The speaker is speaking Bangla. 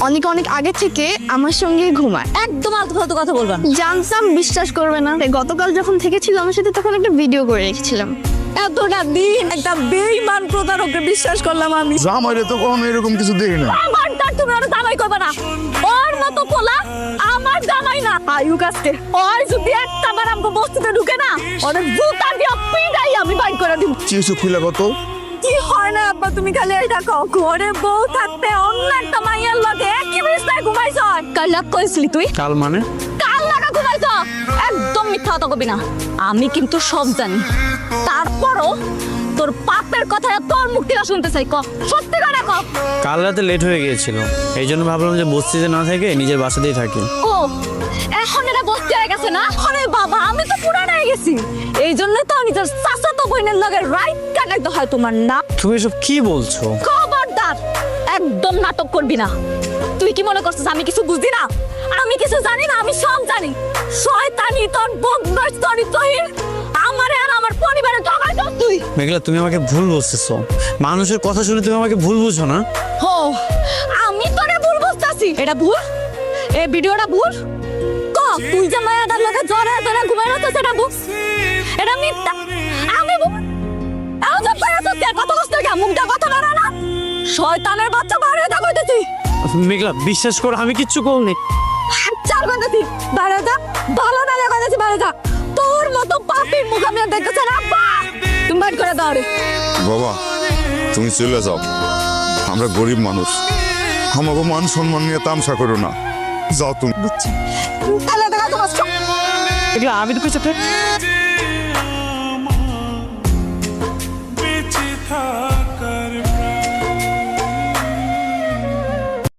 অনেক অনেক আগে থেকে আমার সঙ্গে ঘুমায়। একদম আলতু ফালতু কথা বলবা না। জানতাম বিশ্বাস করবে না, তাই গতকাল যখন থেকেছিল আমার সাথে তখন একটা ভিডিও করে রেখেছিলাম। এতটা দিন একটা বেঈমান প্রতারককে বিশ্বাস করলাম আমি। জামাইরে তো কখনো এরকম কিছু দেখি না। আমার তার তুমি ওর জামাই করবে না। ওর মতো পোলা আমার জামাই না। আয়ু কাছে ওর যদি একটা বার আমাকে বস্তিতে ঢুকে না, ওর জুতা দিয়ে পিটাই আমি বাইর করে দিব। চিসু খুলে কত কি হয় না আব্বা, তুমি খালি এটা কও। ঘরে বউ থাকতে অন্য একটা মাইয়ার লগে একই বিছানায় ঘুমাইছ। কাল লাগ কইছিলি তুই? কাল মানে? কাল লাগা ঘুমাইছ। একদম মিথ্যা কথা কবি না। আমি কিন্তু সব জানি। তারপরও তোর পাপের কথা তোর মুখ থেকে শুনতে চাই। ক সত্যি করে ক। কাল রাতে লেট হয়ে গিয়েছিল, এই জন্য ভাবলাম যে বস্তিতে না থেকে নিজের বাসাতেই থাকি। ও এখন এটা বসতে হয়ে গেছে না? আরে বাবা, আমি তো পুরান হয়ে গেছি। এই জন্য তো নিজের চাচাতো বোনের লগে রাইট কানেক্ট হয় তোমার না। তুমি এসব কি বলছো? খবরদার, একদম নাটক করবি না। তুই কি মনে করছিস আমি কিছু বুঝি না? আমি কিছু জানি না, আমি সব জানি। শয়তানি তোর বদমাশ চরিত্রহীন আমারে আর আমার পরিবারে জগাই দাও তুই। মেঘলা, তুমি আমাকে ভুল বুঝতেছো। মানুষের কথা শুনে তুমি আমাকে ভুল বুঝো না। হো, আমি তোরে ভুল বুঝতাছি। এটা ভুল? এই ভিডিওটা ভুল? ক তুই যে মায়াটার লগে জ্বরে জ্বরে ঘুমাইলো তো সেটা ভুল? এটা মিথ্যা। আমি ভুল? এও যে পায়াস কে কত কষ্ট কে মুখটা কথা না না। শয়তানের বাচ্চা বাইরে যা কইতেছি। মেঘলা, বিশ্বাস করো আমি কিচ্ছু করিনি। চার ঘন্টা তুই বাইরে যা। ভালো না লাগা যাচ্ছে বাইরে যা। তোর মতো পাপির মুখ আমি আর দেখতেছি না। আব্বা তুমি বাইর করে দাও রে। বাবা, তুমি চলে যাও। আমরা গরিব মানুষ, আমাকে মান সম্মান নিয়ে তামসা করো না। যাও তুমি। তাহলে দেখা তোমার মেঘলা, আমি তো কিছু